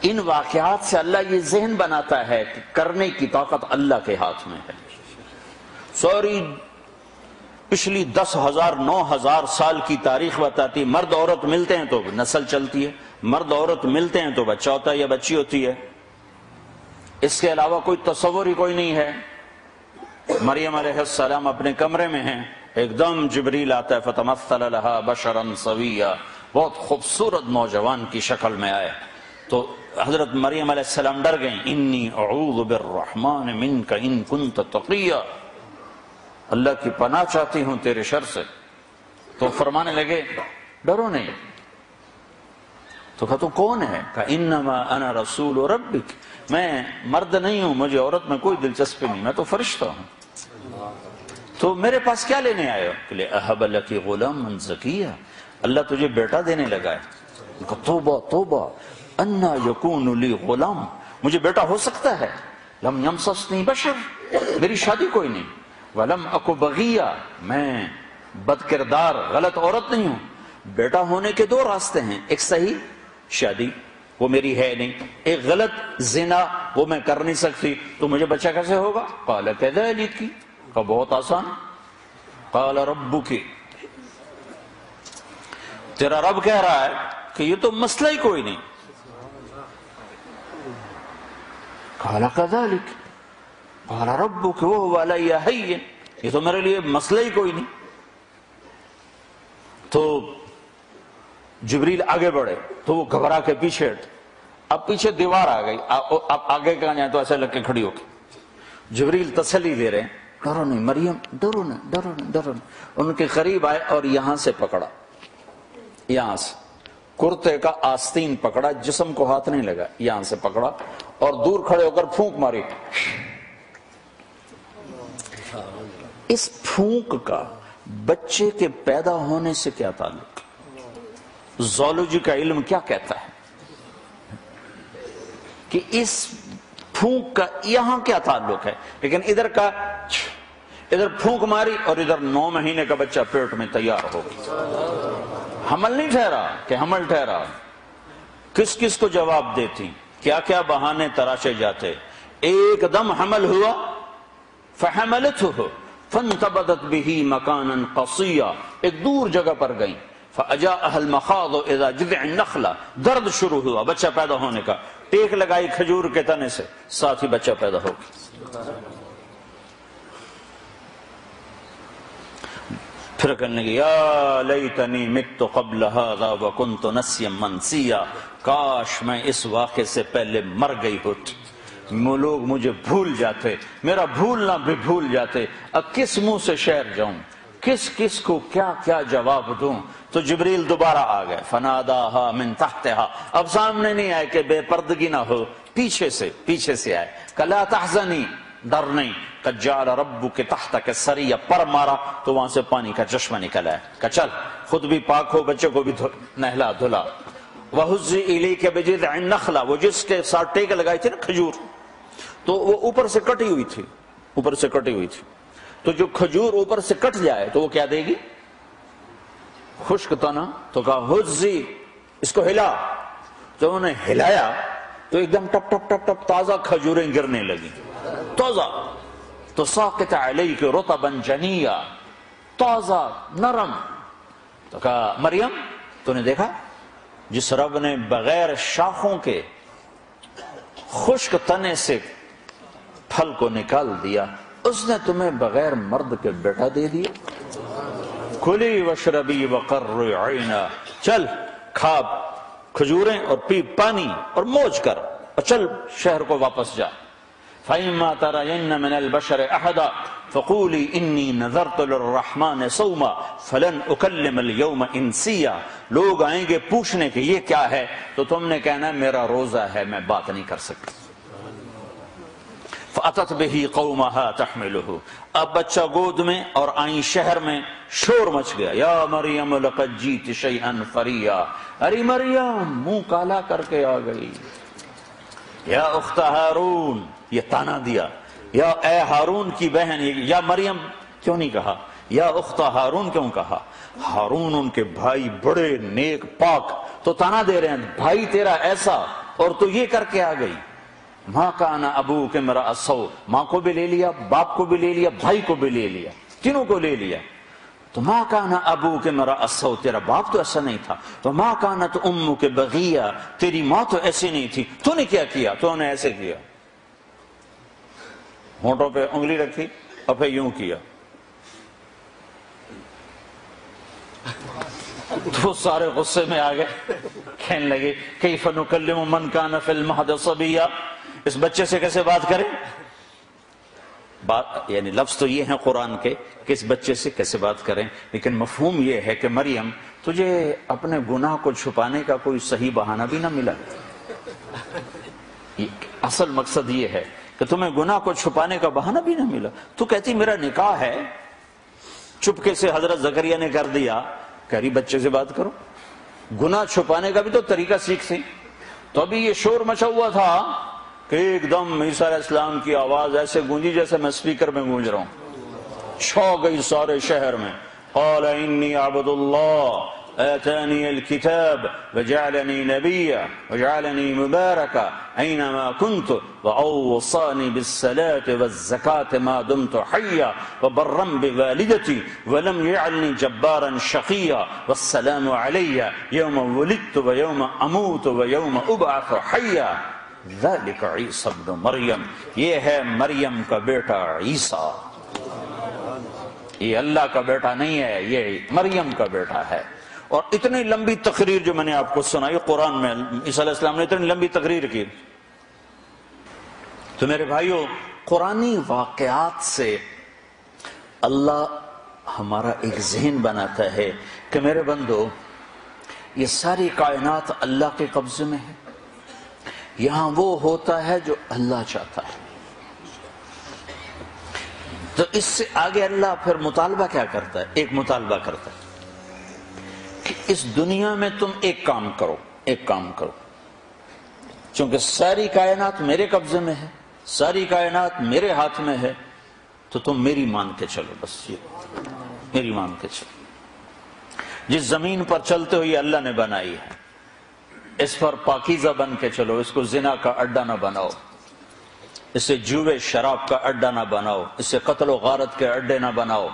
ان واقعات سے اللہ یہ ذہن بناتا ہے کہ کرنے کی طاقت اللہ کے ہاتھ میں ہے. سوری پچھلی 10,000 9,000 سال کی تاریخ بتاتی مرد عورت ملتے ہیں تو نسل چلتی ہے، مرد عورت ملتے ہیں تو بچہ ہوتا ہے یا بچی ہوتی ہے. اس کے علاوہ کوئی تصور ہی کوئی نہیں ہے. مریم علیہ السلام اپنے کمرے میں ہیں، ایک دم جبریل آتا ہے فتمثل لها بشرا سویا، بہت خوبصورت نوجوان کی شکل میں آئے تو حضرت مریم علیہ السلام ڈر گئیں. انی اعوذ بالرحمن منک ان کنت تقیا، اللہ کی پناہ چاہتی ہوں تیرے شر سے. تو فرمانے لگے ڈرو نہیں. تو کہا تو کون ہے؟ کہا انما انا رسول ربک، میں مرد نہیں ہوں، مجھے عورت میں کوئی دلچسپی نہیں، میں تو فرشتہ ہوں. تو میرے پاس کیا لینے آئے ہو؟ کہ اہب لک غلاما زکیا، اللہ تجھے بیٹا دینے لگا ہے. کہا توبہ توبہ، انا یکون لی غلام، مجھے بیٹا ہو سکتا ہے؟ لم یمسسنی بشر، میری شادی کوئی نہیں. ولم اکو بغیا، میں بد کردار غلط عورت نہیں ہوں. بیٹا ہونے کے دو راستے ہیں، ایک صحیح شادی وہ میری ہے نہیں، ایک غلط زنا وہ میں کر نہیں سکتی. تو مجھے بچہ کیسے ہوگا؟ قال کذالک، کہا بہت آسان. قال ربک، تیرا رب کہہ رہا ہے کہ یہ تو مسئلہ ہی کوئی نہیں. قال کذالک قال ربک وهو علی ہین، یہ تو میرے لیے مسئلہ ہی کوئی نہیں. تو جبریل آگے بڑھے تو وہ گھبرا کے پیچھے ہٹ. اب پیچھے دیوار آ گئی، اب آگے کہاں جائیں تو ایسے لگ کے کھڑی ہو کے جبریل تسلی دے رہے ہیں ڈرو نہیں مریم، ڈرو نہیں ڈرو نہیں ڈرو نہیں. ان کے قریب آئے اور یہاں سے پکڑا، یہاں سے کرتے کا آستین پکڑا، جسم کو ہاتھ نہیں لگا، یہاں سے پکڑا اور دور کھڑے ہو کر پھونک ماری. اس پھونک کا بچے کے پیدا ہونے سے کیا تعلق؟ زولوجی کا علم کیا کہتا ہے کہ اس پھونک کا یہاں کیا تعلق ہے؟ لیکن ادھر کا ادھر پھونک ماری اور ادھر 9 مہینے کا بچہ پیٹ میں تیار ہو گیا. حمل نہیں ٹھہرا کہ حمل ٹھہرا. کس کس کو جواب دیتی، کیا کیا بہانے تراشے جاتے. ایک دم حمل ہوا، فحملته فانتبذت به مکانا قصیا، ایک دور جگہ پر گئیں. فاجاءها المخاض اذا جذع النخلہ، درد شروع ہوا بچہ پیدا ہونے کا، ٹیک لگائی کھجور کے تنے سے، ساتھ ہی بچہ پیدا ہو گیا. پھر کہنے لگی یا لیتنی مت قبل هذا وکنت نسیا منسیا، کاش میں اس واقعے سے پہلے مر گئی ہوتی، لوگ مجھے بھول جاتے، میرا بھولنا بھی بھول جاتے. اب کس منہ سے شعر جاؤں، کس کس کو کیا کیا جواب دوں. تو جبریل دوبارہ آ گئے. فناداها من تحتها، اب سامنے نہیں آئے کہ بے پردگی نہ ہو، پیچھے سے آئے کہ لا تحزنی، ڈر نہیں. قد جعل ربک تحتک سریا، پر مارا تو وہاں سے پانی کا چشمہ نکل آیا کہ چل خود بھی پاک ہو، بچے کو بھی نہلا دھلا. وہزی الیک بجذع النخلہ، وہ جس کے ساتھ ٹیک لگائی تھی نا کھجور، تو وہ اوپر سے کٹی ہوئی تھی، اوپر سے کٹی ہوئی تھی. تو جو کھجور اوپر سے کٹ جائے تو وہ کیا دے گی؟ خشک تنا. تو کہا ہزی، اس کو ہلا. جب انہوں نے ہلایا تو ایک دم ٹپ ٹپ ٹپ ٹپ تازہ کھجوریں گرنے لگی، تازہ. تو ساقط علیک رطبا جنیا، تازہ نرم. تو کہا مریم تو نے دیکھا جس رب نے بغیر شاخوں کے خشک تنے سے پھل کو نکال دیا، اس نے تمہیں بغیر مرد کے بیٹا دے دیا. کلی وشربی وقرری عینا، چل کھا کھجوریں اور پی پانی اور موج کر اور چل شہر کو واپس جا. فَإِمَّا تَرَيَنَّ مِنَ الْبَشَرِ أَحَدًا فَقُولِي إِنِّي نَذَرْتُ لِلرَّحْمَنِ صَوْمًا فَلَنْ أُكَلِّمَ الْيَوْمَ إِنْسِيًّا. لوگ آئیں گے پوچھنے کہ یہ کیا ہے تو تم نے کہنا میرا روزہ ہے، میں بات نہیں کر سکتی. فَأَتَتْ بِهِ قَوْمَهَا تَحْمِلُهُ، اب بچہ گود میں اور آئیں شہر میں، شور مچ گیا. یا مریم لقد جیت شیئا فریا، ارے مریم منہ کالا کر کے آ گئی. یا اخت ہارون، یہ تانا دیا، یا اے ہارون کی بہن. یا مریم کیوں نہیں کہا، یا اخت ہارون کیوں کہا؟ ہارون ان کے بھائی بڑے نیک پاک، تو تانا دے رہے ہیں بھائی تیرا ایسا اور تو یہ کر کے آ گئی، ماں کان ابوک امرأ سوء، ماں کو بھی لے لیا، باپ کو بھی لے لیا، بھائی کو بھی لے لیا، تینوں کو لے لیا۔ تو ماں کان ابوک امرأ سوء، تیرا باپ تو ایسا نہیں تھا، وما کانت امک بغیہ، تیری ماں تو ایسی نہیں تھی، تو نے کیا کیا؟ تو نے ایسے کیا، ہونٹوں پہ انگلی رکھی اور پھر یوں کیا۔ تو سارے غصے میں آ گئے، کہنے لگے کیف نکلم من کان فی المہد صبیا، اس بچے سے کیسے بات کریں؟ بات یعنی لفظ تو یہ ہیں قرآن کے کہ اس بچے سے کیسے بات کریں، لیکن مفہوم یہ ہے کہ مریم تجھے اپنے گناہ کو چھپانے کا کوئی صحیح بہانہ بھی نہ ملا۔ اصل مقصد یہ ہے کہ تمہیں گناہ کو چھپانے کا بہانہ بھی نہ ملا۔ تو کہتی میرا نکاح ہے، چپکے سے حضرت زکریا نے کر دیا، کہہ رہی بچے سے بات کرو۔ گناہ چھپانے کا بھی تو طریقہ سیکھتی۔ تو ابھی یہ شور مچا ہوا تھا کہ ایک دم عیسیٰ علیہ السلام کی آواز ایسے گونجی جیسے میں سپیکر میں گونج رہا ہوں، چھا گئی سارے شہر میں۔ قال انی عبد اللہ آتانی الکتاب وجعلنی نبیا وجعلنی مبارکا اینما کنت واوصانی بالصلاة والزکاة ما دمت حیا وبرا بوالدتی ولم یجعلنی جبارا شقیا والسلام علی یوم ولدت ویوم اموت ویوم ابعث حیا ذلک عیسی ابن مریم، یہ ہے مریم کا بیٹا عیسیٰ، یہ اللہ کا بیٹا نہیں ہے، یہ مریم کا بیٹا ہے۔ اور اتنی لمبی تقریر جو میں نے آپ کو سنائی قرآن میں، عیسیٰ علیہ السلام نے اتنی لمبی تقریر کی۔ تو میرے بھائیو، قرآنی واقعات سے اللہ ہمارا ایک ذہن بناتا ہے کہ میرے بندو، یہ ساری کائنات اللہ کے قبضے میں ہے، یہاں وہ ہوتا ہے جو اللہ چاہتا ہے۔ تو اس سے آگے اللہ پھر مطالبہ کیا کرتا ہے؟ ایک مطالبہ کرتا ہے کہ اس دنیا میں تم ایک کام کرو، ایک کام کرو، چونکہ ساری کائنات میرے قبضے میں ہے، ساری کائنات میرے ہاتھ میں ہے، تو تم میری مان کے چلو، بس یہ میری مان کے چلو۔ جس زمین پر چلتے ہوئے اللہ نے بنائی ہے، اس پر پاکیزہ بن کے چلو، اس کو زنا کا اڈا نہ بناؤ، اسے جوے شراب کا اڈا نہ بناؤ، اسے قتل و غارت کے اڈے نہ بناؤ،